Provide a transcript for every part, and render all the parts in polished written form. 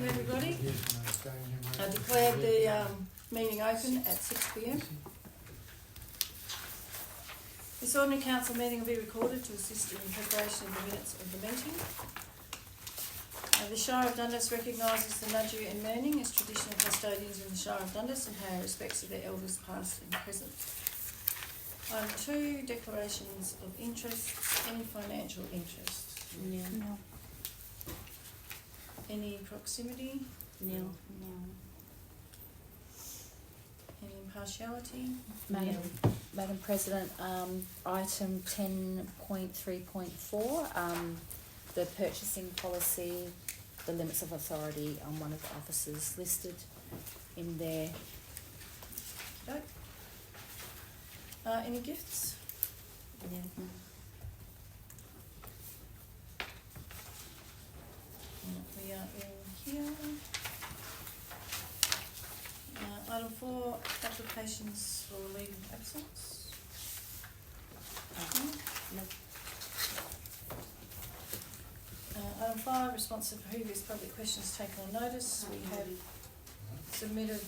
everybody. I declare the meeting open at 6 p.m. This ordinary council meeting will be recorded to assist in the preparation of the minutes of the meeting. The Shire of Dundas recognises the Nudgee and Manning as traditional custodians in the Shire of Dundas and pay respects to their elders past and present. Item 2, declarations of interest. Any financial interest? No. Any proximity? No. Any impartiality? Madam President, item 10.3.4, the purchasing policy, the limits of authority on one of the officers listed in there. Okay. Any gifts? Yeah. We are in here. Item 4, applications for leave of absence. No. Item 5, response to previous public questions taken on notice. We have submitted,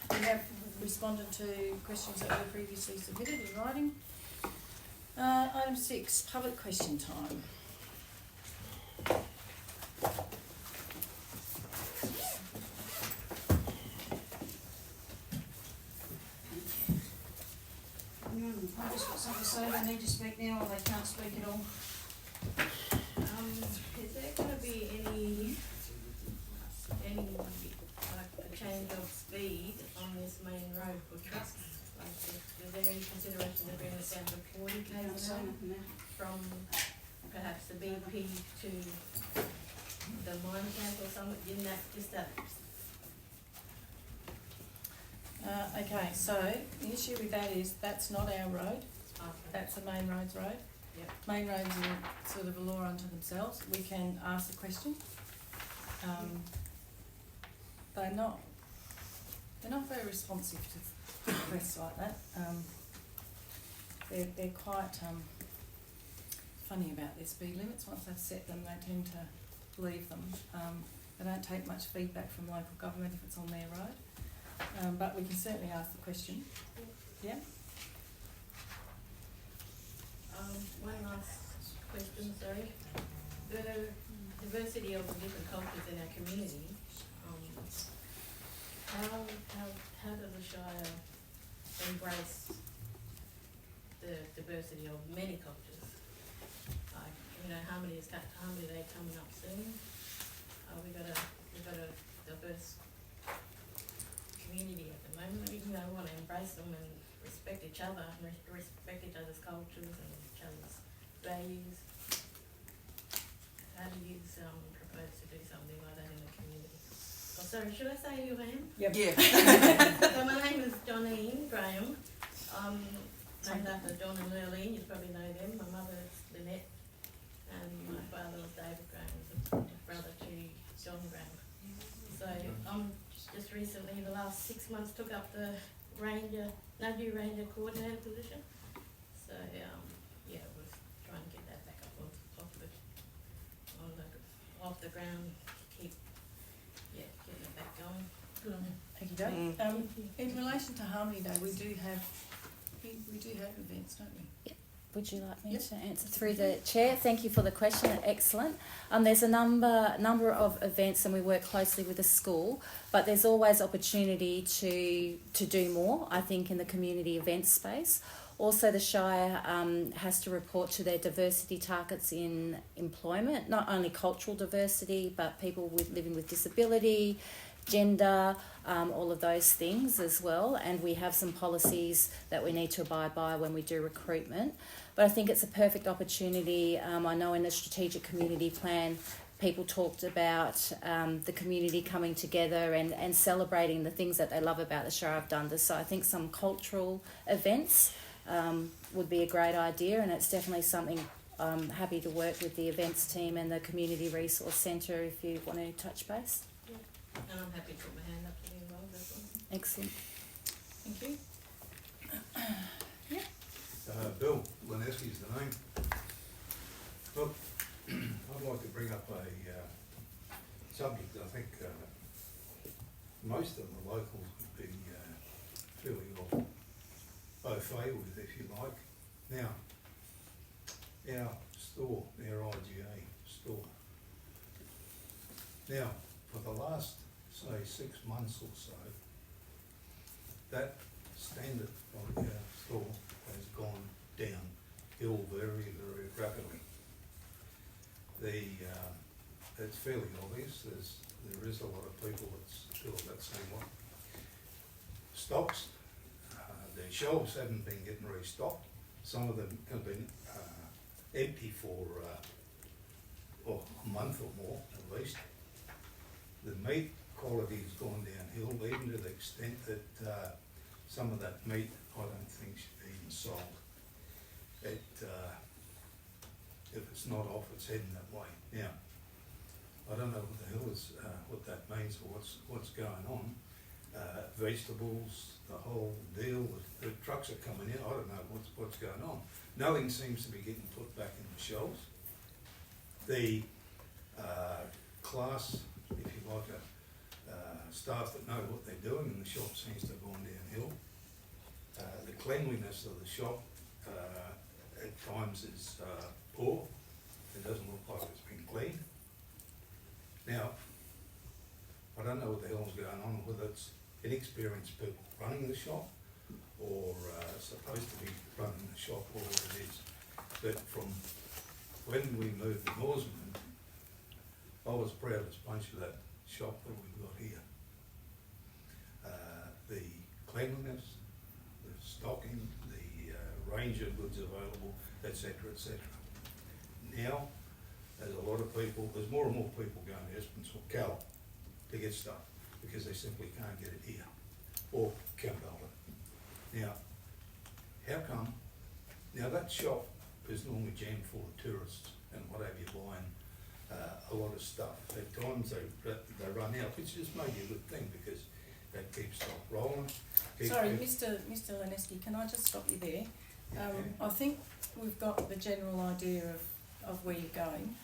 we have responded to questions that were previously submitted in writing. Item 6, public question time. I've just got something to say, they need to speak now or they can't speak at all. Is there going to be any like a change of speed on this main road for trucks? Like, is there any consideration to bring it down to 40 km from perhaps the BP to the mine camp or something? Isn't that just that? Okay, so the issue with that is that's not our road. That's the Main Roads road. Yep. Main roads are sort of a law unto themselves. We can ask the question. They're not very responsive to requests like that. They're quite funny about their speed limits. Once they've set them, they tend to leave them. They don't take much feedback from local government if it's on their road. But we can certainly ask the question. Yeah. One last question, sorry. The diversity of the different cultures in our community, how does the Shire embrace the diversity of many cultures? Like, how many are they coming up soon? We've got a diverse community at the moment. We want to embrace them and respect each other and respect each other's cultures and each other's values. How do you propose to do something like that in the community? Oh, sorry, should I say who I am? Yep. Yeah. So my name is Johnine Graham. Named after John and Lurleen, you probably know them. My mother is Lynette and my father was David Graham, was a brother to John Graham. So just recently, the last 6 months, took up the Nudgee Ranger coordinator position. So we're trying to get that back up off the ground, keep getting it back going. Thank you, Dave. In relation to Harmony Day, we do have events, don't we? Would you like me Yep. to answer through the chair? Thank you for the question. Excellent. There's a number of events, and we work closely with the school. But there's always opportunity to do more, I think, in the community events space. Also, the Shire has to report to their diversity targets in employment, not only cultural diversity, but people living with disability, gender, all of those things as well. And we have some policies that we need to abide by when we do recruitment. But I think it's a perfect opportunity. I know in the strategic community plan, people talked about the community coming together and celebrating the things that they love about the Shire of Dundas. So I think some cultural events would be a great idea, and it's definitely something I'm happy to work with the events team and the Community Resource Centre if you want to touch base. Yeah. And I'm happy to put my hand up to be involved as well. Excellent. Thank you. Bill Lineski's the name. Look, I'd like to bring up a subject I think most of the locals would be fairly au fait with, if you like. Now, our store, our IGA store, now, for the last, say, 6 months or so, that standard of our store has gone downhill very, very rapidly. It's fairly obvious, there is a lot of people that still have that same one. Stocks, the shelves haven't been getting restocked. Some of them have been empty for a month or more at least. The meat quality has gone downhill, even to the extent that some of that meat I don't think should be even sold. If it's not off, it's heading that way. Now, I don't know what the hell is what that means or what's going on. Vegetables, the whole deal. The trucks are coming in. I don't know what's going on. Nothing seems to be getting put back in the shelves. The class, if you like, staff that know what they're doing in the shop seems to have gone downhill. The cleanliness of the shop at times is poor. It doesn't look like it's been cleaned. Now, I don't know what the hell's going on, whether it's inexperienced people running the shop or supposed to be running the shop or what it is. But from when we moved to Norseman, I was proud as punch of that shop that we've got here. The cleanliness, the stocking, the range of goods available, etc., etc. Now, there's a lot of people, there's more and more people going to Esperance or Cal to get stuff because they simply can't get it here, or Campbell. Now, how come, now that shop is normally jammed full of tourists and what have you, buying a lot of stuff. At times they run out, which is maybe a good thing because that keeps stock rolling. Sorry, Mr. Laneski, can I just stop you there? I think we've got the general idea of where you're going.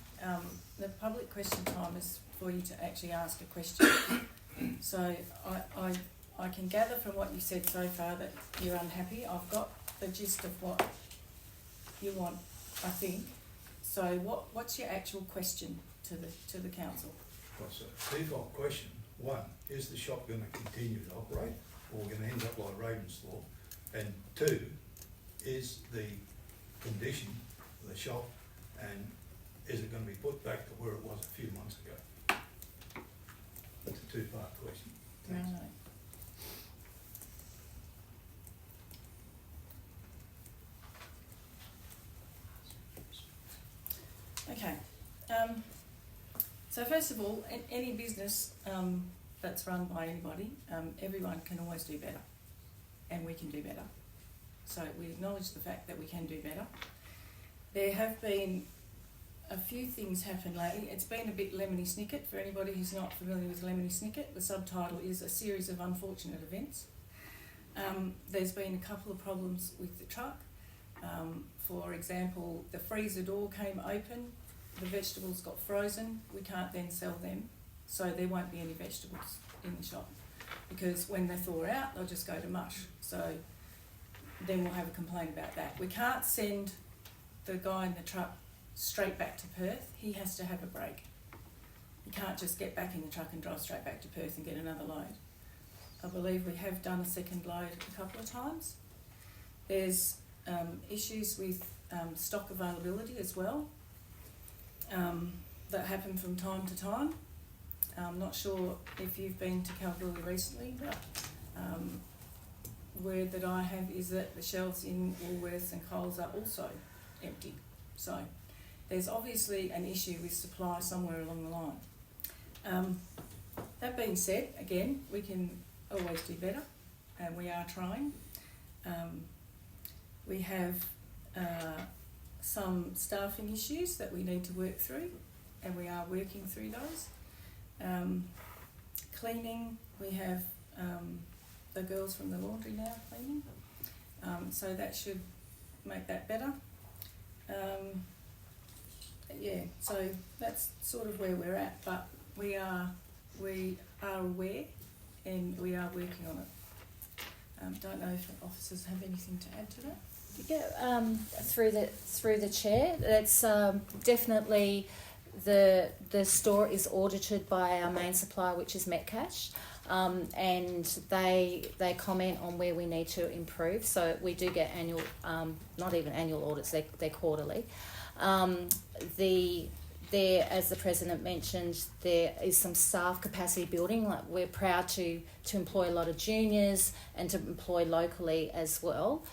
The public question time is for you to actually ask a question. So I can gather from what you've said so far that you're unhappy. I've got the gist of what you want, I think. So what's your actual question to the council? What's a default question? One, is the shop going to continue to operate, or we're going to end up like Ravensthorpe? And two, is the condition of the shop, and is it going to be put back to where it was a few months ago? It's a two-part question. Thanks. Right. Okay. So first of all, any business that's run by anybody, everyone can always do better, and we can do better. So we acknowledge the fact that we can do better. There have been a few things happen lately. It's been a bit lemony snicket. For anybody who's not familiar with lemony snicket, the subtitle is a series of unfortunate events. There's been a couple of problems with the truck. For example, the freezer door came open, the vegetables got frozen, we can't then sell them, so there won't be any vegetables in the shop because when they thaw out, they'll just go to mush. So then we'll have a complaint about that. We can't send the guy in the truck straight back to Perth. He has to have a break. He can't just get back in the truck and drive straight back to Perth and get another load. I believe we have done a second load a couple of times. There's issues with stock availability as well that happen from time to time. I'm not sure if you've been to Kalgoorlie recently, but word that I have is that the shelves in Woolworths and Coles are also empty. So there's obviously an issue with supply somewhere along the line. That being said, again, we can always do better, and we are trying. We have some staffing issues that we need to work through, and we are working through those. Cleaning, we have the girls from the laundry now cleaning, so that should make that better. Yeah, so that's sort of where we're at, but we are aware and we are working on it. Don't know if officers have anything to add to that. Yeah, through the chair, that's definitely the store is audited by our main supplier, which is Metcash, and they comment on where we need to improve. So we do get annual, not even annual audits; they're quarterly. There, as the President mentioned, there is some staff capacity building. Like, we're proud to employ a lot of juniors and to employ locally as well.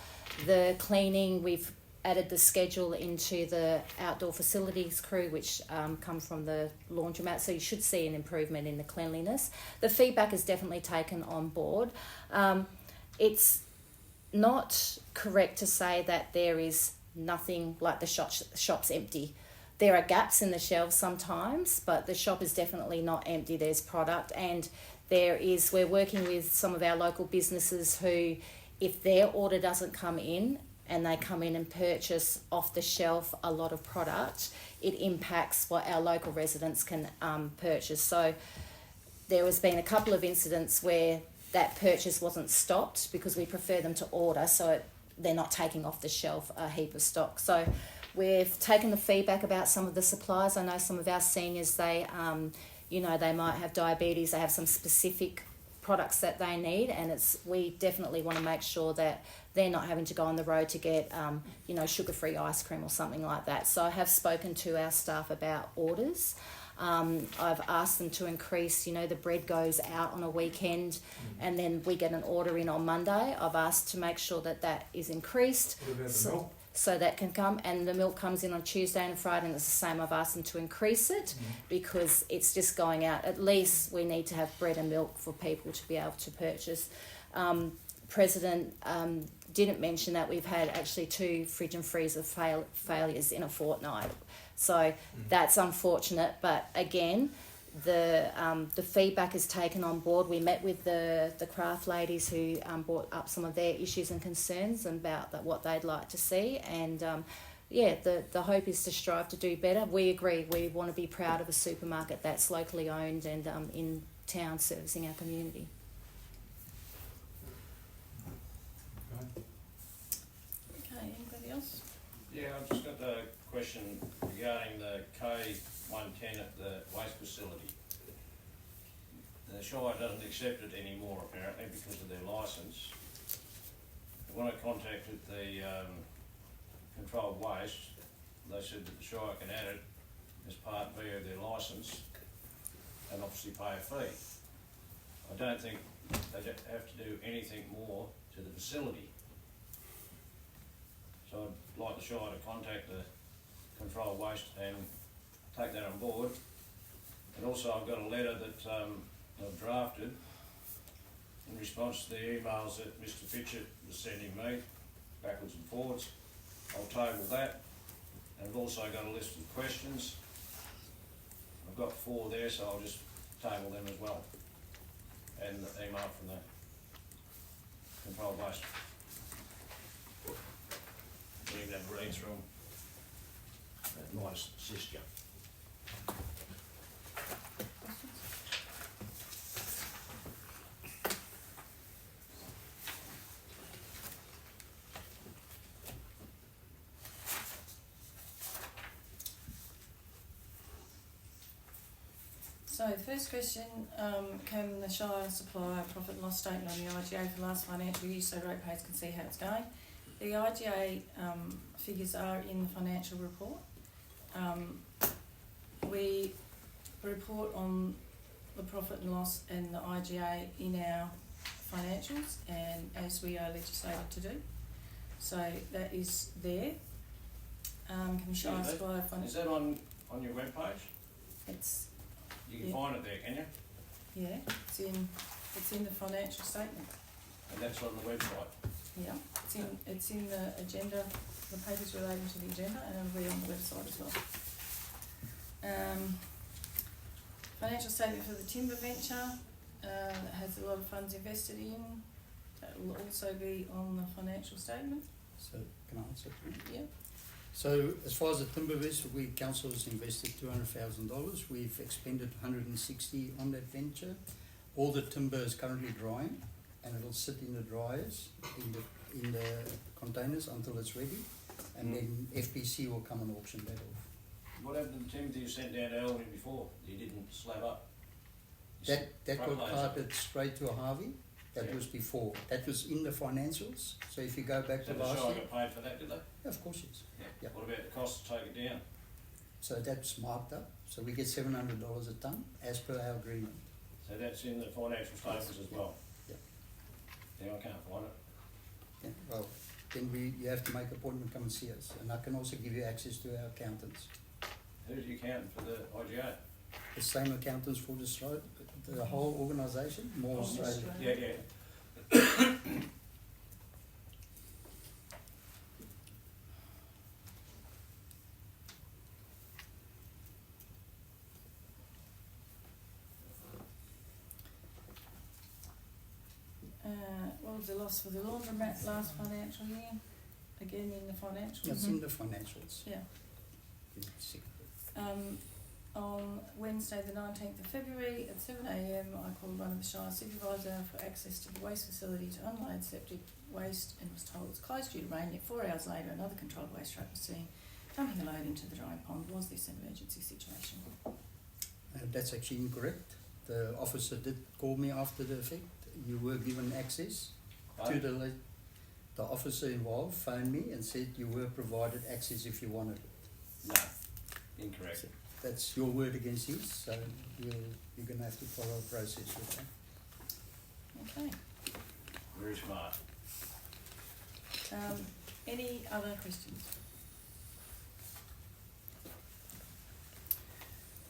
The cleaning, we've added the schedule into the outdoor facilities crew, which come from the laundromat, so you should see an improvement in the cleanliness. The feedback is definitely taken on board. It's not correct to say that there is nothing, like the shop's empty. There are gaps in the shelves sometimes, but the shop is definitely not empty. There's product, and we're working with some of our local businesses who, if their order doesn't come in and they come in and purchase off the shelf a lot of product, it impacts what our local residents can purchase. So there has been a couple of incidents where that purchase wasn't stopped because we prefer them to order, so they're not taking off the shelf a heap of stock. So we've taken the feedback about some of the suppliers. I know some of our seniors, they might have diabetes, they have some specific products that they need, and we definitely want to make sure that they're not having to go on the road to get sugar-free ice cream or something like that. So I have spoken to our staff about orders. I've asked them to increase, the bread goes out on a weekend and then we get an order in on Monday. I've asked to make sure that is increased. What about the milk? So that can come, and the milk comes in on Tuesday and Friday, and it's the same. I've asked them to increase it because it's just going out. At least we need to have bread and milk for people to be able to purchase. President didn't mention that we've had actually 2 fridge and freezer failures in a fortnight. So that's unfortunate, but again, the feedback is taken on board. We met with the craft ladies who brought up some of their issues and concerns about what they'd like to see, and the hope is to strive to do better. We agree. We want to be proud of a supermarket that's locally owned and in town servicing our community. Okay, anybody else? Yeah, I've just got a question regarding the K110 at the waste facility. The Shire doesn't accept it anymore apparently because of their licence. When I contacted the controlled waste, they said that the Shire can add it as part B of their licence and obviously pay a fee. I don't think they have to do anything more to the facility. So I'd like the Shire to contact the controlled waste and take that on board. And also I've got a letter that I've drafted in response to the emails that Mr. Fitchett was sending me backwards and forwards. I'll table that, and I've also got a list of questions. I've got 4 there, so I'll just table them as well, and the email from the controlled waste. You can have a read through them. That might assist you. So first question, can the Shire supply a profit and loss statement on the IGA for the last financial year so ratepayers can see how it's going? The IGA figures are in the financial report. We report on the profit and loss and the IGA in our financials, and as we are legislated to do. So that is there. Can the Shire supply a financial? Is that on your webpage? It's You can find it there, can you? yeah, it's in the financial statement. And that's on the website. Yeah, it's in the agenda, the papers relating to the agenda, and it'll be on the website as well. Financial statement for the timber venture, that has a lot of funds invested in. That will also be on the financial statement. So, can I answer? Yeah. So as far as the timber is, we council has invested $200,000. We've expended 160 on that venture. All the timber is currently drying, and it'll sit in the dryers in the containers until it's ready, and then FBC will come and auction that off. What happened to Timothy you sent down to Albany before? He didn't slab up. You That got front loads. carted straight to Harvey. That Yeah. was before. That was in the financials. So if you go back So to the last Shire year, got paid for that, did they? yeah, of course yes. Yeah. What about the cost to take it down? So that's marked up. So we get $700 a ton as per our agreement. So that's in the financial statements as well? Yeah. Yeah, I can't find it. Yeah, well, then you have to make an appointment, come and see us. And I can also give you access to our accountants. Who's the accountant for the IGA? The same accountants for the whole organisation, more Australia. Yeah, yeah. What was the loss for the laundromat last financial year? Again in the financials? It's in the financials. Yeah. Sick. On Wednesday the 19th of February at 7 a.m. I called one of the Shire supervisor for access to the waste facility to unload septic waste and was told it's closed due to rain, yet 4 hours later another controlled waste truck was seen dumping a load into the drying pond. Was this an emergency situation? That's actually incorrect. The officer did call me after the effect. You were given access to the officer involved phoned me and said you were provided access if you wanted it. No, incorrect. So that's your word against his, so you're going to have to follow a process with that. Okay. Very smart. Any other questions?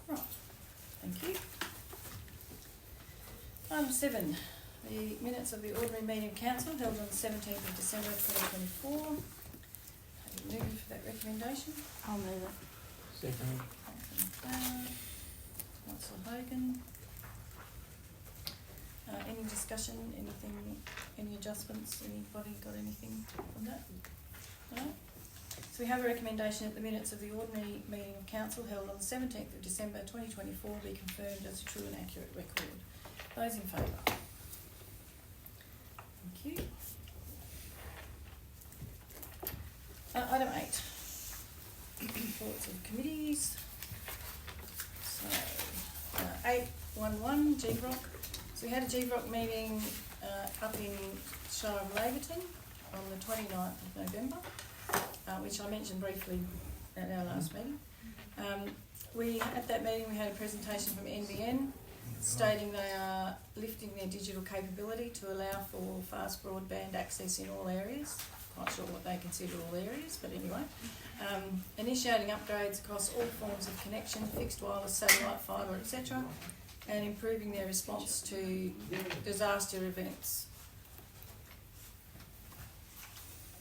Right, thank you. Item 7, the minutes of the ordinary meeting of council held on the 17th of December 2024. Have you moved for that recommendation? I'll move it. Second. Councillor Hogan. Any discussion, anything, any adjustments, anybody got anything from that? No? So we have a recommendation that the minutes of the ordinary meeting of council held on the 17th of December 2024 be confirmed as a true and accurate record. Those in favour? Thank you. Item 8. Reports of committees. So, 811 GVROC. So we had a GVROC meeting up in Shire of Laverton on the 29th of November, which I mentioned briefly at our last meeting. At that meeting we had a presentation from NBN stating they are lifting their digital capability to allow for fast broadband access in all areas. Not sure what they consider all areas, but anyway. Initiating upgrades across all forms of connection, fixed wireless, satellite, fibre, etc., and improving their response to disaster events.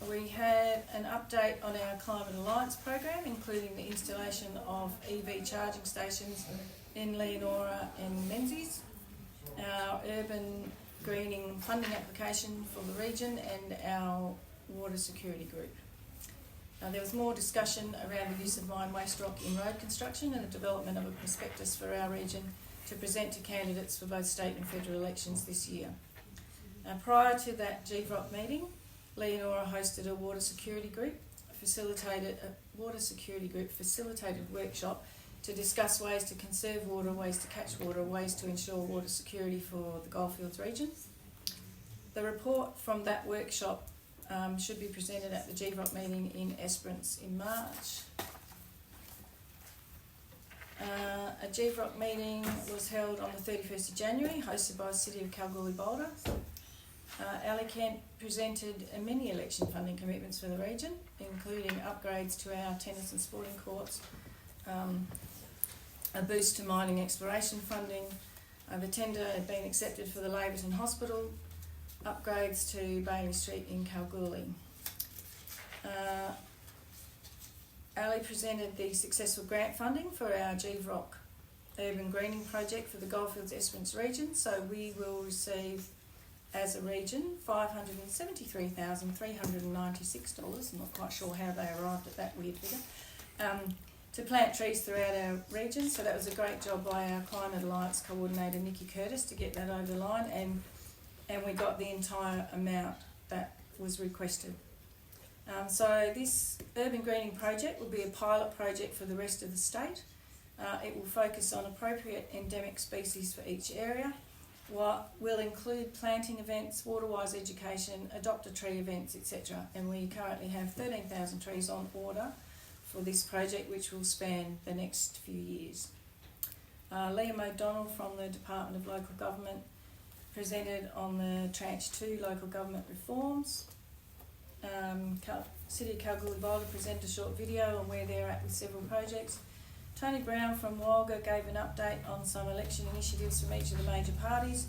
We had an update on our Climate Alliance program, including the installation of EV charging stations in Leonora and Menzies, our urban greening funding application for the region, and our water security group. There was more discussion around the use of mine waste rock in road construction and the development of a prospectus for our region to present to candidates for both state and federal elections this year. Prior to that GVROC meeting, Leonora hosted a water security group facilitated workshop to discuss ways to conserve water, ways to catch water, ways to ensure water security for the Goldfields region. The report from that workshop should be presented at the GVROC meeting in Esperance in March. A GVROC meeting was held on the 31st of January, hosted by the City of Kalgoorlie-Boulder. Ali Kent presented many election funding commitments for the region, including upgrades to our tennis and sporting courts, a boost to mining exploration funding, the tender had been accepted for the Laverton Hospital, upgrades to Bailey Street in Kalgoorlie. Ali presented the successful grant funding for our GVROC urban greening project for the Goldfields Esperance region, so we will receive as a region, $573,396, I'm not quite sure how they arrived at that weird figure, to plant trees throughout our region. So that was a great job by our Climate Alliance coordinator Nikki Curtis to get that over the line, and we got the entire amount that was requested. So this urban greening project will be a pilot project for the rest of the state. It will focus on appropriate endemic species for each area. Will include planting events, water-wise education, adopt a tree events, etc. And we currently have 13,000 trees on order for this project, which will span the next few years. Liam O'Donnell from the Department of Local Government presented on the Tranche 2 local government reforms. City of Kalgoorlie-Boulder presented a short video on where they're at with several projects. Tony Brown from Walga gave an update on some election initiatives from each of the major parties,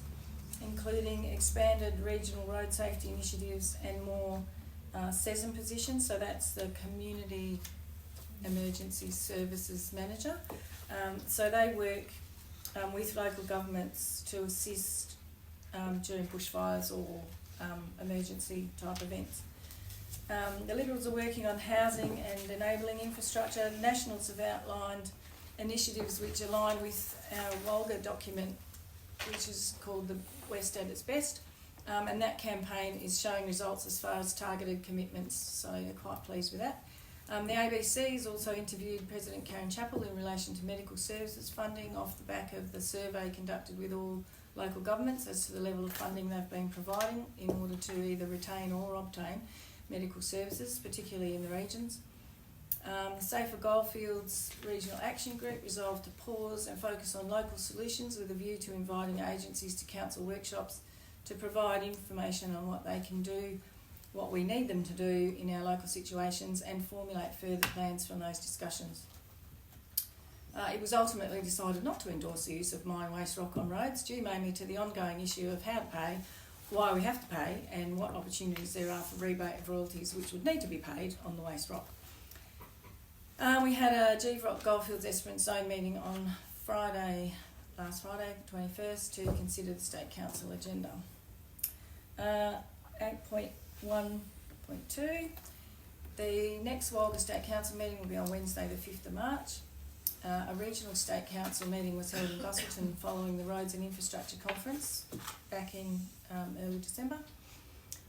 including expanded regional road safety initiatives and more CESM positions. So that's the Community Emergency Services Manager. So they work with local governments to assist during bushfires or emergency type events. The Liberals are working on housing and enabling infrastructure. Nationals have outlined initiatives which align with our Walga document, which is called the West at its Best, and that campaign is showing results as far as targeted commitments, so they're quite pleased with that. The ABC has also interviewed President Karen Chappell in relation to medical services funding off the back of the survey conducted with all local governments as to the level of funding they've been providing in order to either retain or obtain medical services, particularly in the regions. The Safer Goldfields Regional Action Group resolved to pause and focus on local solutions with a view to inviting agencies to council workshops to provide information on what they can do, what we need them to do in our local situations, and formulate further plans from those discussions. It was ultimately decided not to endorse the use of mine waste rock on roads, due mainly to the ongoing issue of how to pay, why we have to pay, and what opportunities there are for rebate of royalties which would need to be paid on the waste rock. We had a GVROC Goldfields Esperance Zone meeting on last Friday, 21st, to consider the State Council agenda. 8.1.2, the next Walga State Council meeting will be on Wednesday the 5th of March. A regional State Council meeting was held in Busselton following the Roads and Infrastructure Conference back in early December.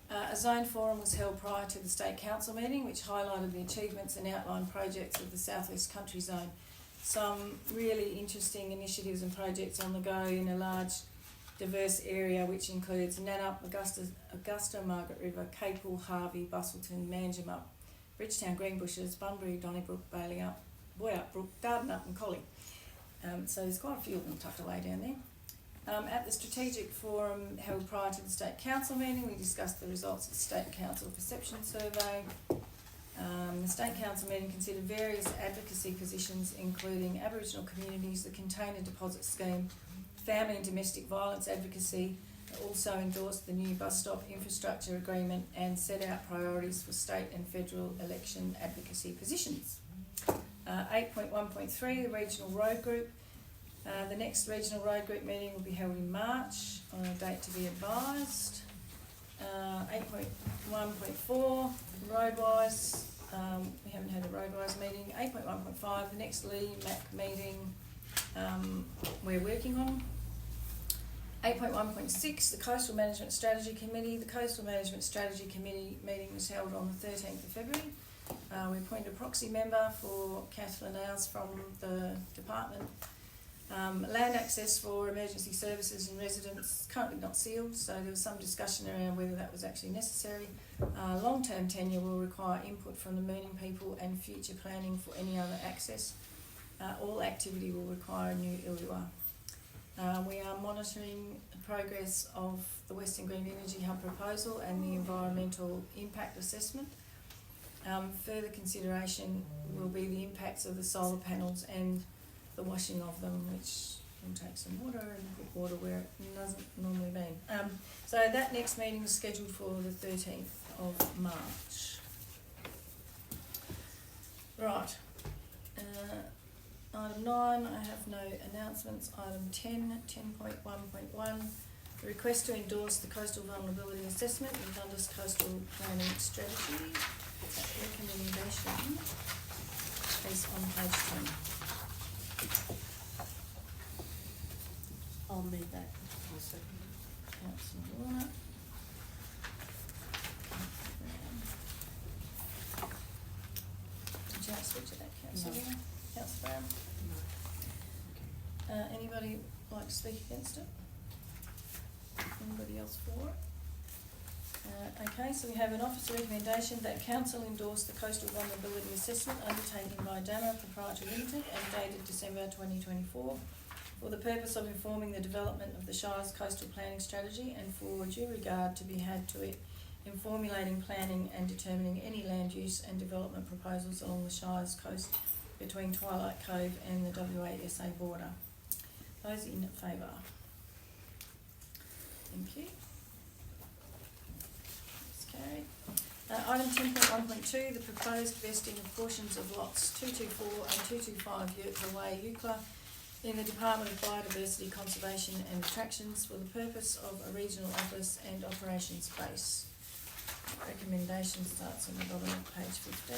A zone forum was held prior to the State Council meeting, which highlighted the achievements and outlined projects of the South West Country Zone. Some really interesting initiatives and projects on the go in a large, diverse area, which includes Nannup, Augusta, Margaret River, Capel, Harvey, Busselton, Manjimup, Bridgetown, Greenbushes, Bunbury, Donnybrook, Baileyup, Boyup Brook, Dardanup and Collie. So there's quite a few of them tucked away down there. At the strategic forum held prior to the State Council meeting, we discussed the results of the State Council Perception Survey. The State Council meeting considered various advocacy positions, including Aboriginal communities, the Container Deposit Scheme, family and domestic violence advocacy. It also endorsed the new bus stop infrastructure agreement and set out priorities for state and federal election advocacy positions. 8.1.3, the Regional Road Group. The next Regional Road Group meeting will be held in March on a date to be advised. 8.1.4, Roadwise. We haven't had a Roadwise meeting. 8.1.5, the next LEMAC meeting we're working on. 8.1.6, the Coastal Management Strategy Committee. The Coastal Management Strategy Committee meeting was held on the 13th of February. We appointed a proxy member for Kathleen Ailes from the department. Land access for emergency services and residents currently not sealed, so there was some discussion around whether that was actually necessary. Long-term tenure will require input from the Mooning people and future planning for any other access. All activity will require a new ILUA. We are monitoring the progress of the Western Green Energy Hub proposal and the environmental impact assessment. Further consideration will be the impacts of the solar panels and the washing of them, which will take some water and put water where it doesn't normally be. So that next meeting is scheduled for the 13th of March. Right. Item 9, I have no announcements. Item 10, 10.1.1, The request to endorse the coastal vulnerability assessment with Dundas Coastal Planning Strategy. That recommendation is on page 10. I'll move that. Councillor Warner. Did you have to speak to that, Councillor No. Warner? Councillor Brown? Anybody like to speak against it? Anybody else for it? Okay, so we have an officer recommendation that council endorse the coastal vulnerability assessment undertaken by Dama Proprietary Limited and dated December 2024 for the purpose of informing the development of the Shire's coastal planning strategy and for due regard to be had to it in formulating, planning and determining any land use and development proposals along the Shire's coast between Twilight Cove and the WA-SA border. Those in favour? Thank you. That's carried. Item 10.1.2, the proposed vesting of portions of lots 224 and 225 Yerkla Way, Eucla, in the Department of Biodiversity, Conservation and Attractions for the purpose of a regional office and operations base. Recommendation starts on the bottom of page 15.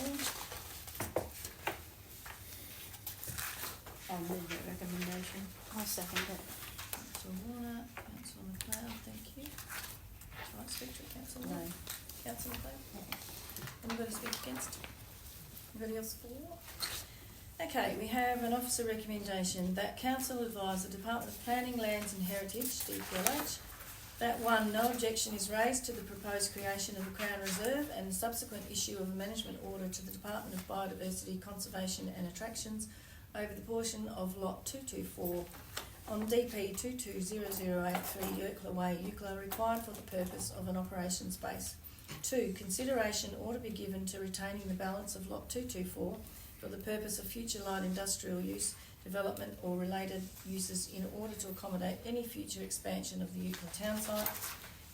I'll move that recommendation. I'll second it. Councillor Warner, Councillor McLeod, thank you. Shall I speak to it, Councillor Warner? No. Councillor McLeod? Anybody speak against? Anybody else for? Okay, we have an officer recommendation that council advise the Department of Planning, Lands and Heritage, DPLH, that 1, no objection is raised to the proposed creation of a Crown Reserve and the subsequent issue of a management order to the Department of Biodiversity, Conservation and Attractions over the portion of lot 224 on DP 220083 Yerkla Way, Eucla, required for the purpose of an operations base. 2, consideration ought to be given to retaining the balance of lot 224 for the purpose of future light industrial use, development or related uses in order to accommodate any future expansion of the Eucla town site.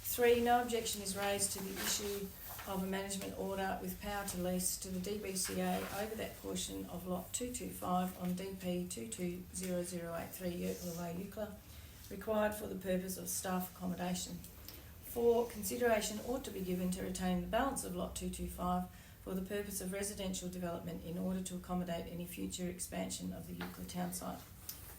3, no objection is raised to the issue of a management order with power to lease to the DBCA over that portion of lot 225 on DP 220083 Yerkla Way, Eucla, required for the purpose of staff accommodation. 4, consideration ought to be given to retain the balance of lot 225 for the purpose of residential development in order to accommodate any future expansion of the Eucla town site.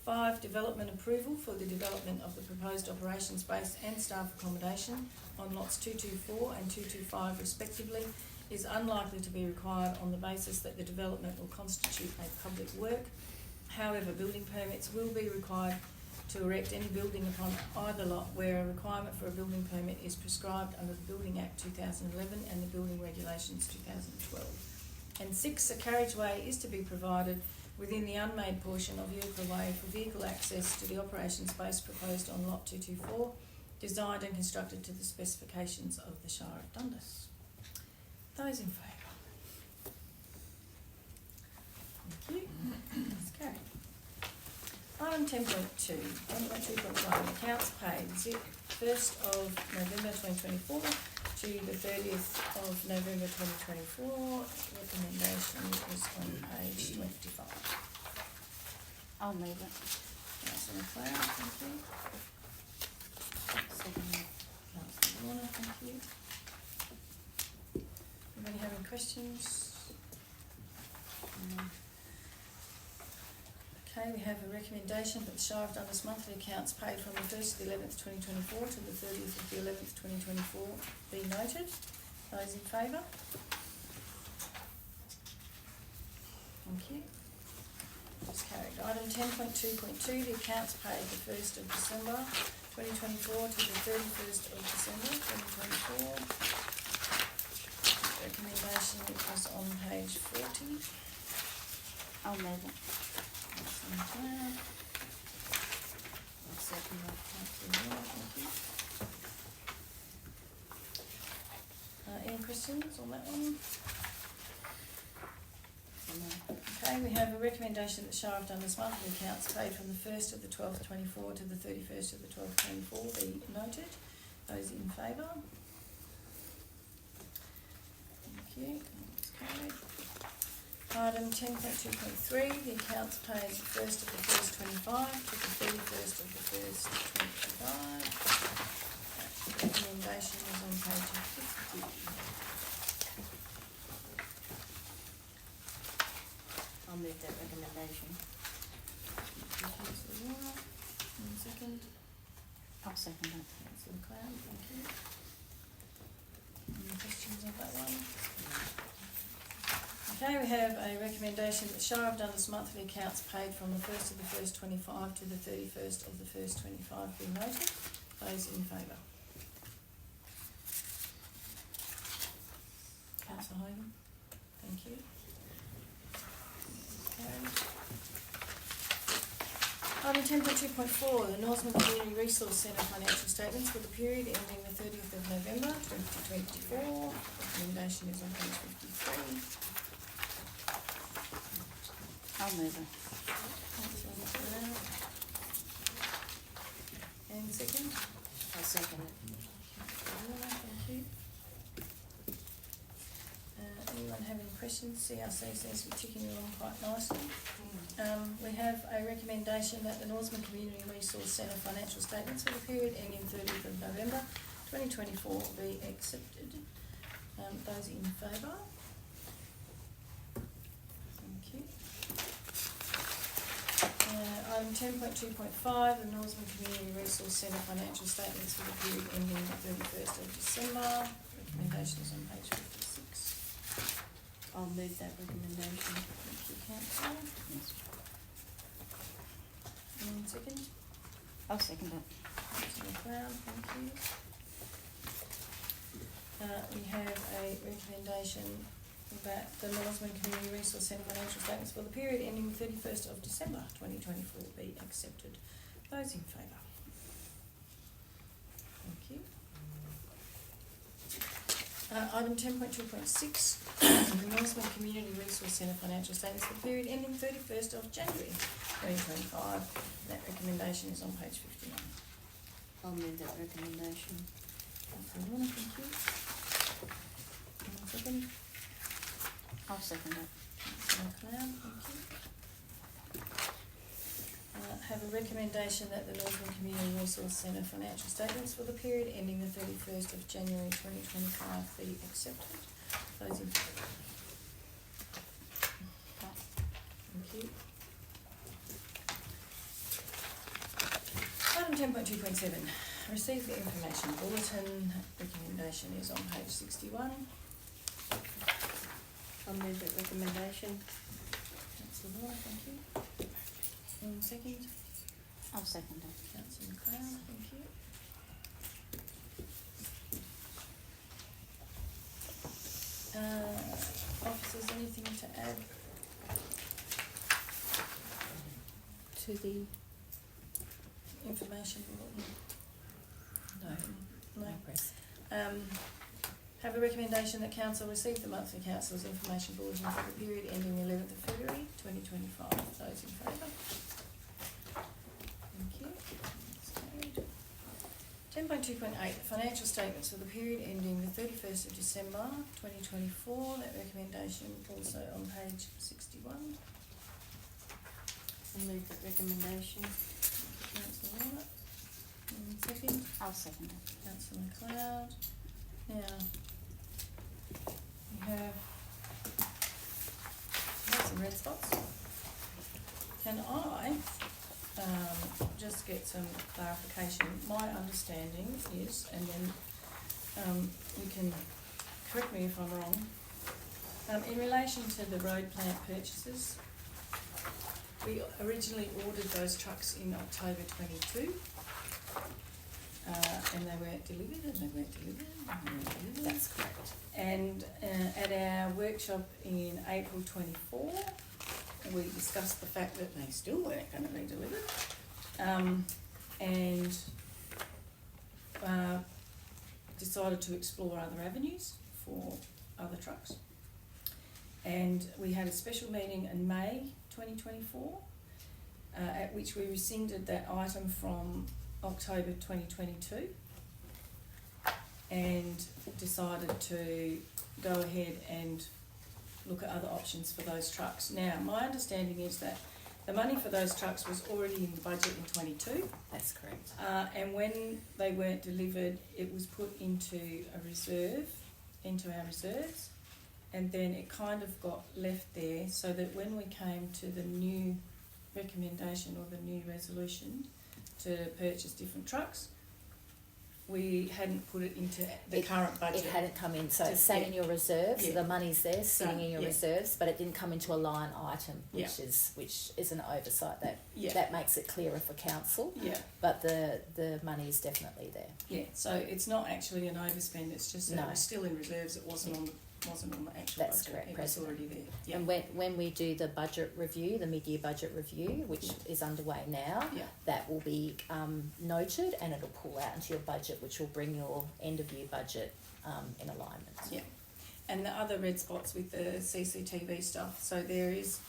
5, development approval for the development of the proposed operations base and staff accommodation on lots 224 and 225 respectively is unlikely to be required on the basis that the development will constitute a public work. However, building permits will be required to erect any building upon either lot where a requirement for a building permit is prescribed under the Building Act 2011 and the Building Regulations 2012. And 6, a carriageway is to be provided within the unmade portion of Yerkla Way for vehicle access to the operations base proposed on lot 224, designed and constructed to the specifications of the Shire of Dundas. Those in favour? Thank you. That's carried. Item 10.2, 10.2.1, accounts paid, 1st of November 2024 to the 30th of November 2024. Recommendation is on page 25. I'll move it. Councillor McLeod, thank you. Second it. Councillor Warner, thank you. Anybody have any questions? Okay, we have a recommendation that the Shire of Dundas monthly accounts paid from the 1st of the 11th 2024 to the 30th of the 11th 2024 be noted. Those in favour? Thank you. That's carried. Item 10.2.2, the accounts paid the 1st of December 2024 to the 31st of December 2024. Recommendation is on page 40. I'll move it. Councillor McLeod. I'll second that, Councillor Moore, thank you. Any questions on that one? No. Okay, we have a recommendation that Shire of Dundas monthly accounts paid from the 1st of the 12th 24 to the 31st of the 12th 24 be noted. Those in favour? Thank you. That's carried. Item 10.2.3, the accounts paid the 1st of the 1st 25 to the 31st of the 1st 25. recommendation. Councillor Warner, one second. I'll second that. Councillor McLeod, thank you. Any questions on that one? Okay, we have a recommendation that Shire of Dundas monthly accounts paid from the 1st of the 1st 25 to the 31st of the 1st 25 be noted. Those in favour? Councillor Hogan, thank you. Carried. Item 10.2.4, the Norseman Community Resource Centre financial statements for the period ending the 30th of November 2024. Recommendation is on page 53. I'll move it. Councillor McLeod. And second? I'll second it. Thank you. Anyone have any questions? CRC seems to be ticking along quite nicely. We have a recommendation that the Norseman Community Resource Centre financial statements for the period ending 30th of November 2024 be accepted. Those in favour? Thank you. Item 10.2.5, the Norseman Community Resource Centre financial statements for the period ending the 31st of December. Recommendation is on page 56. I'll move that recommendation. Thank you, councillor. Yes. And second? I'll second it. Councillor McLeod, thank you. We have a recommendation that the Norseman Community Resource Centre financial statements for the period ending the 31st of December 2024 be accepted. Those in favour? Thank you. Item 10.2.6, the Norseman Community Resource Centre financial statements for the period ending 31st of January 2025. That recommendation is on page 59. I'll move that recommendation. Councillor Warner, thank you. And second? I'll second it. Councillor McLeod, thank you. Have a recommendation that the Northern Community Resource Centre financial statements for the period ending the 31st of January 2025 be accepted. Those in favour? Thank you. Item 10.2.7, receive the information bulletin. Recommendation is on page 61. I'll move that recommendation. Councillor Warner, thank you. And second? I'll second it. Councillor McLeod, thank you. Officers, anything to add? To the Information bulletin? No. press. Have a recommendation that council receive the monthly council's information bulletin for the period ending the 11th of February 2025. Those in favour? Thank you. That's carried. 10.2.8, financial statements for the period ending the 31st of December 2024. That recommendation also on page 61. I'll move that recommendation. Councillor Warner. And second? I'll second it. Councillor McLeod. Now, we have some red spots. Can I just get some clarification? My understanding is, and then you can correct me if I'm wrong, in relation to the road plant purchases, we originally ordered those trucks in October 22. And they weren't delivered, and they weren't delivered, and they weren't delivered. That's correct. And at our workshop in April 24, we discussed the fact that they still weren't going to be delivered. And decided to explore other avenues for other trucks. And we had a special meeting in May 2024, at which we rescinded that item from October 2022 and decided to go ahead and look at other options for those trucks. Now, my understanding is that the money for those trucks was already in the budget in 22. That's correct. And when they weren't delivered, it was put into a reserve, into our reserves, and then it kind of got left there so that when we came to the new recommendation or the new resolution to purchase different trucks, we hadn't put it into the current budget. It hadn't come in, so To- it sat in your reserves. Yeah. The money's there, sitting in your yeah. reserves, but it didn't come into a line item, Yeah. which is an oversight Yeah. that makes it clearer for council. Yeah, But the money is definitely there. yeah, so it's not actually an overspend, it's just that No. it was still in reserves, it wasn't on the actual That's budget. correct, It was President. already there, yeah. And when we do the budget review, the mid-year budget review, which is underway now, Yeah. that will be noted, and it'll pull out into your budget, which will bring your end-of-year budget in alignment. Yeah. And the other red spots with the CCTV stuff, so there is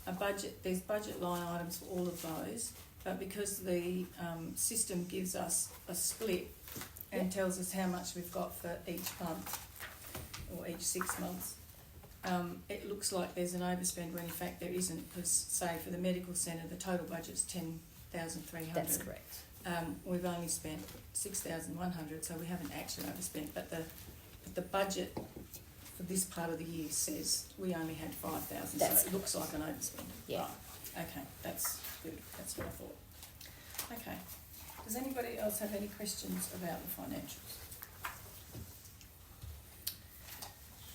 a budget, there's budget line items for all of those, but because the system gives us a split and Yep. tells us how much we've got for each month or each 6 months, it looks like there's an overspend when in fact there isn't, because say for the medical centre the total budget's 10,300. That's correct. We've only spent 6,100, so we haven't actually overspent, but the budget for this part of the year says we only had 5,000, That's so it looks like an overspend. Yeah. Right, okay, that's good, that's what I thought. Okay, does anybody else have any questions about the financials?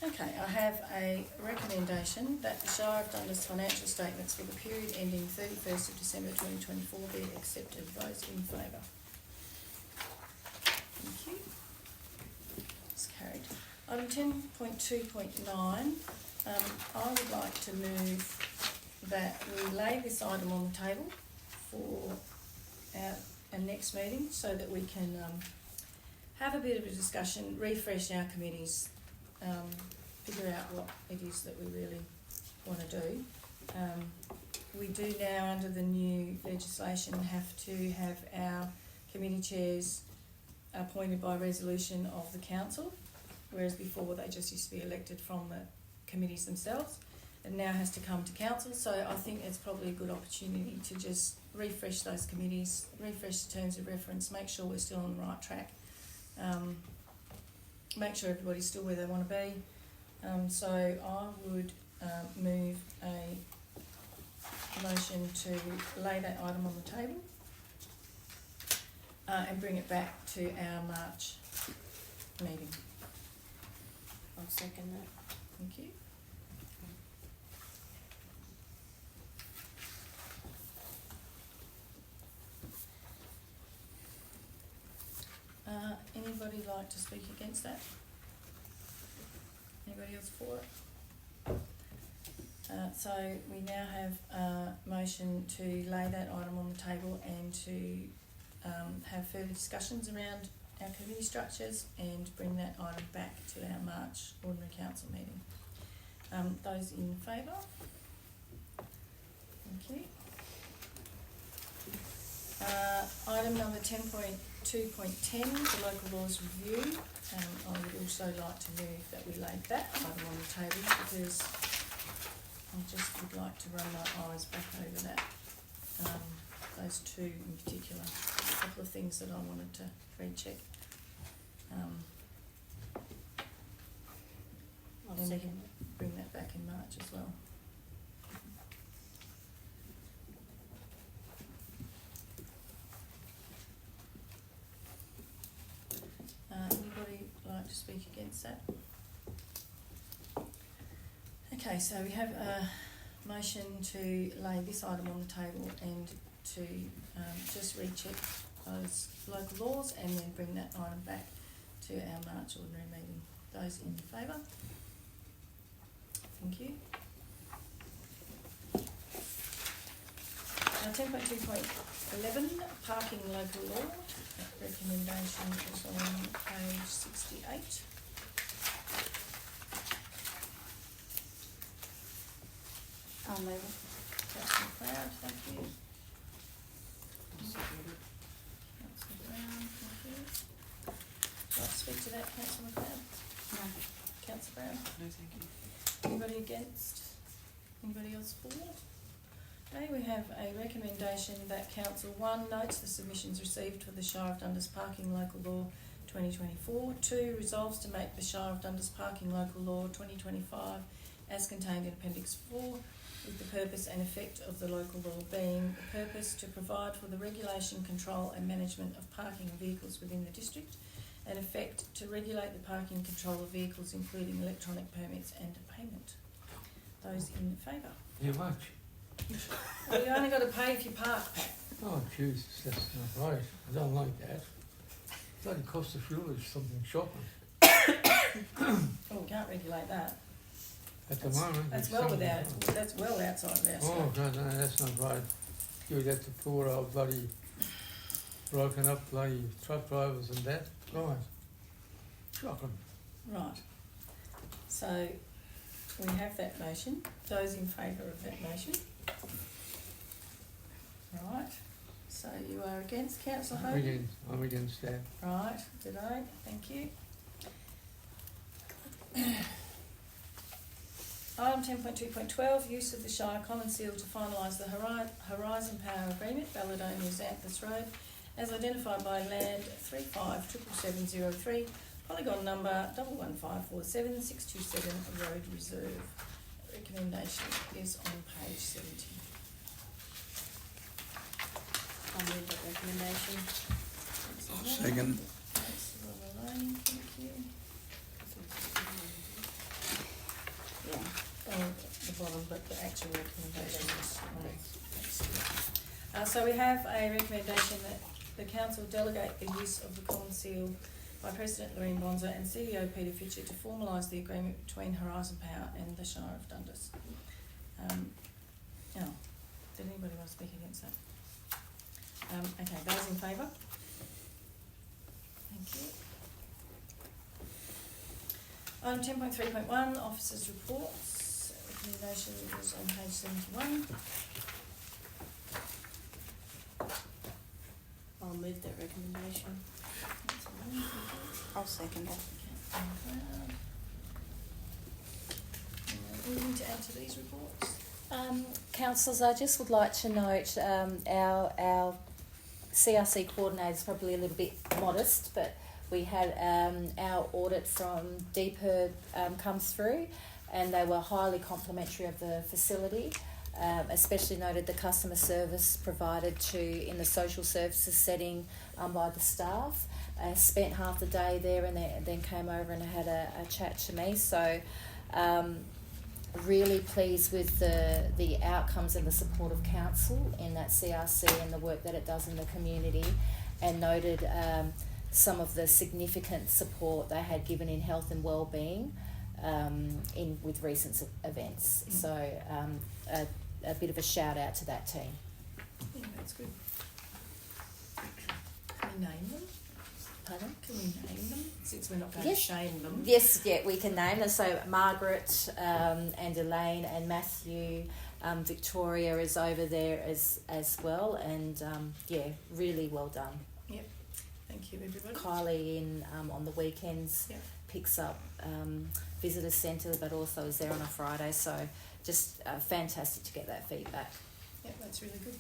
Okay, I have a recommendation that the Shire of Dundas financial statements for the period ending 31st of December 2024 be accepted. Those in favour? Thank you. It's carried. Item 10.2.9, I would like to move that we lay this item on the table for our next meeting so that we can have a bit of a discussion, refresh our committees, figure out what it is that we really want to do. We do now, under the new legislation, have to have our committee chairs appointed by resolution of the council, whereas before they just used to be elected from the committees themselves. It now has to come to council, so I think it's probably a good opportunity to just refresh those committees, refresh the terms of reference, make sure we're still on the right track, make sure everybody's still where they want to be. So I would move a motion to lay that item on the table and bring it back to our March meeting. I'll second that. Thank you. Anybody like to speak against that? Anybody else for it? So we now have a motion to lay that item on the table and to have further discussions around our committee structures and bring that item back to our March ordinary council meeting. Those in favour? Thank you. Item number 10.2.10, the local laws review. I would also like to move that we lay that item on the table because I just would like to run my eyes back over that. Those two in particular, a couple of things that I wanted to recheck. I'll And we second can bring that back in March as well. Anybody like to speak against that? Okay, so we have a motion to lay this item on the table and to just recheck those local laws and then bring that item back to our March ordinary meeting. Those in favour? Thank you. 10.2.11, parking local law. That recommendation is on page 68. I'll move it. Councillor McLeod, thank you. Councillor Brown, thank you. Would you like to speak to that, Councillor McLeod? No. Councillor Brown? No, thank you. Anybody against? Anybody else for? Okay, we have a recommendation that Council 1 notes the submissions received for the Shire of Dundas Parking Local Law 2024. 2, resolves to make the Shire of Dundas Parking Local Law 2025 as contained in Appendix 4, with the purpose and effect of the local law being the purpose to provide for the regulation, control and management of parking of vehicles within the district, and effect to regulate the parking and control of vehicles including electronic permits and payment. Those in favour? How much? Well, you only got to pay if you park, Pat. Oh, Jesus, that's not right. I don't like that. Bloody cost of fuel is something shocking. Oh, we can't regulate that. At the moment. That's it's well something- without, that's well outside of our Oh, scope. God, no, that's not right. Give that to poor old bloody broken up bloody truck drivers and that. Right. Shocking. Right. So, we have that motion. Those in favour of that motion? Right. So you are against, councillor Hogan? I'm against that. Right, did I? Thank you. Item 10.2.12, use of the Shire Common Seal to finalise the Horizon Power Agreement, Baladonia Xanthus Road, as identified by Land 35770703, polygon number 11547 Road Reserve. Recommendation is on page 70. I'll move that recommendation. Second. Councillor Maloney, thank you. Yeah. Oh, the bottom, but the actual recommendation is on. So we have a recommendation that the council delegate the use of the Common Seal by President Lorraine Bonza and CEO Peter Fitcher to formalise the agreement between Horizon Power and the Shire of Dundas. Now, did anybody want to speak against that? Okay, those in favour? Thank you. Item 10.3.1, officers' reports. Recommendation is on page 71. I'll move that recommendation. Councillor Manning, thank you. I'll second that. Councillor McLeod. Anything to add to these reports? Councillors, I just would like to note our CRC coordinator is probably a little bit modest, but we had our audit from DPERB come through, and they were highly complimentary of the facility. Especially noted the customer service provided in the social services setting by the staff. Spent half the day there and then came over and had a chat to me. So really pleased with the outcomes and the support of council in that CRC and the work that it does in the community, and noted some of the significant support they had given in health and wellbeing with recent events. So a bit of a shout out to that team. Yeah, that's good. Can we name them? Pardon? Can we name them? Since we're not going Yes. to shame them. Yes, yeah, we can name them. So Margaret and Elaine and Matthew, Victoria is over there as well, and yeah, really well done. Yep. Thank you, everybody. Kylie on the weekends Yep. picks up visitor centre, but also is there on a Friday. So just fantastic to get that feedback. Yep, that's really good.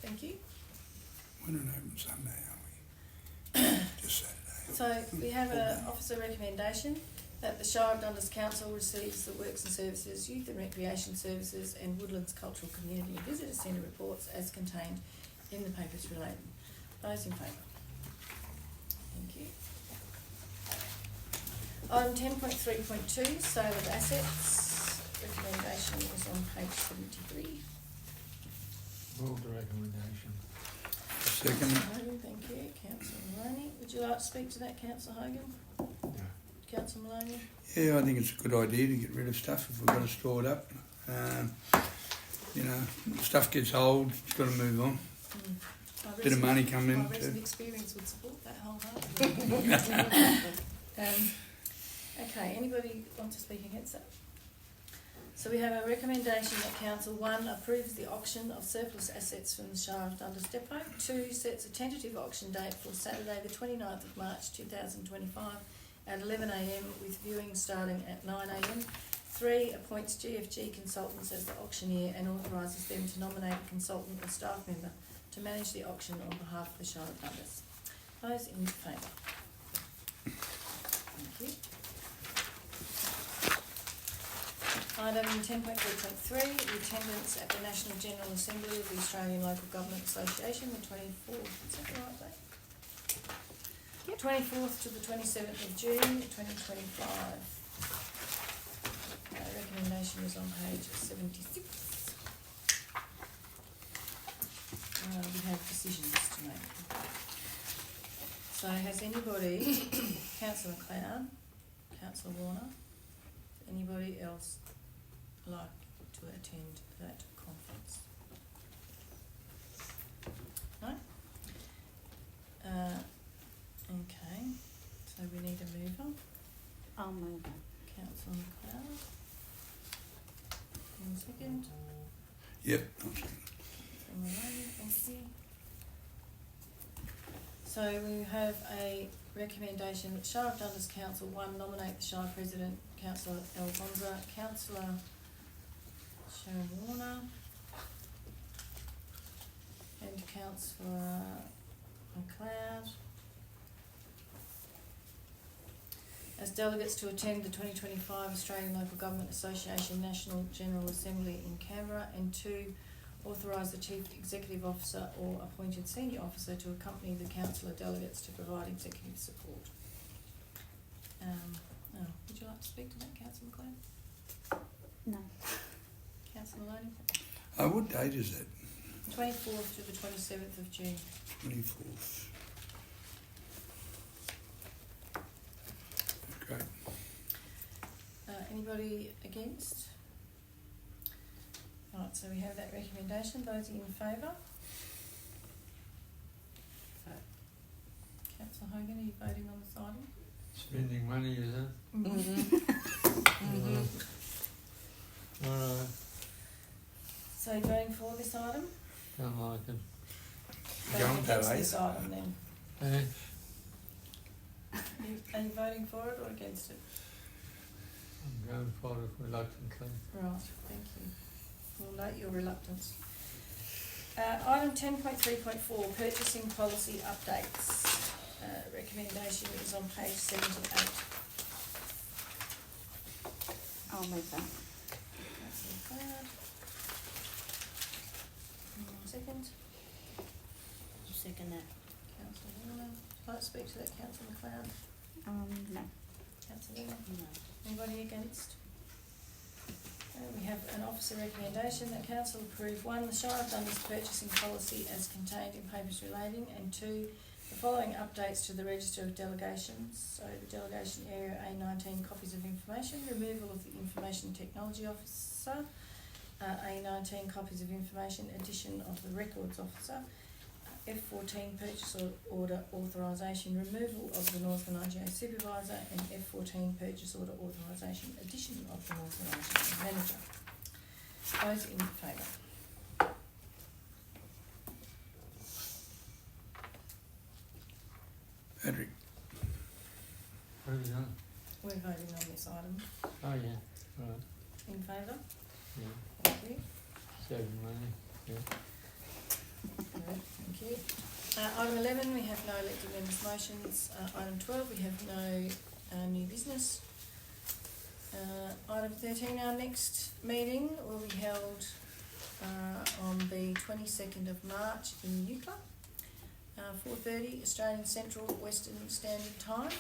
Thank you. We don't open Sunday, are we? Just Saturday. So we have an officer recommendation that the Shire of Dundas Council receives the Works and Services, Youth and Recreation Services and Woodlands Cultural Community Visitor Centre reports as contained in the papers related. Those in favour? Thank you. Item 10.3.2, sale of assets. Recommendation is on page 73. Move the recommendation. Second. Hogan, thank you. Councillor Maloney. Would you like to speak to that, Councillor Hogan? Yeah. Councillor Maloney? Yeah, I think it's a good idea to get rid of stuff if we've got to store it up. You know, stuff gets old, it's got to move on. Bit of money coming in My recent too. experience would support that wholeheartedly. Okay, anybody want to speak against that? So we have a recommendation that Council 1 approves the auction of surplus assets from the Shire of Dundas Depot. 2 sets a tentative auction date for Saturday the 29th of March 2025 at 11 a.m. with viewing starting at 9 a.m. 3 appoints GFG Consultants as the auctioneer and authorises them to nominate a consultant or staff member to manage the auction on behalf of the Shire of Dundas. Those in favour? Item 10.3.3, the attendance at the National General Assembly of the Australian Local Government Association, the 24th, is that the right date? 24th to the 27th of June, 2025. Recommendation is on page 76. We have decisions to make. So has anybody, Councillor McLeod, Councillor Warner, anybody else like to attend that conference? No? Okay, so we need a mover. I'll move it. Councillor McLeod. One second. Yep. Councillor Maloney, thank you. So we have a recommendation that Shire of Dundas Council 1 nominate the Shire President, Councillor Alfonso, Councillor Sharon Warner, and Councillor McLeod as delegates to attend the 2025 Australian Local Government Association National General Assembly in Canberra, and 2, authorise the Chief Executive Officer or appointed Senior Officer to accompany the councillor delegates to provide executive support. Would you like to speak to that, Councillor McLeod? No. Councillor Maloney? What date is that? 24th to the 27th of June. 24th. Great. Anybody against? Right, so we have that recommendation. Those in favour? Councillor Hogan, are you voting on this item? Spending money, is it? Alright, So you're voting for this item? don't like it. Voting Going against that this item then? Eh? Are you voting for it or against it? I'm going for it reluctantly. Right, thank you. We'll note your reluctance. Item 10.3.4, purchasing policy updates. Recommendation is on page 78. I'll move that. Councillor McLeod. One second. I'll second that. Councillor Warner. Would you like to speak to that, Councillor McLeod? No. Councillor Warner? No. Anybody against? We have an officer recommendation that council approve 1, the Shire of Dundas purchasing policy as contained in papers relating, and 2, the following updates to the register of delegations. So the delegation area A19, copies of information, removal of the information technology officer, A19, copies of information, addition of the records officer, F14, purchase order authorisation, removal of the Northern IGA supervisor, and F14, purchase order authorisation, addition of the Northern IGA manager. Those in favour? Patrick. What have you done? We're voting on this item. Oh, yeah, right, In favour? yeah, Thank you. saving money, yeah. Alright, thank you. Item 11, we have no elected members' motions. Item 12, we have no new business. Item 13, our next meeting will be held on the 22nd of March in Eucla, 4:30 Australian Central Western Standard Time.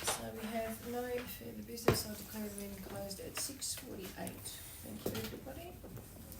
So we have no further business. I'll declare the meeting closed at 6:48. Thank you, everybody.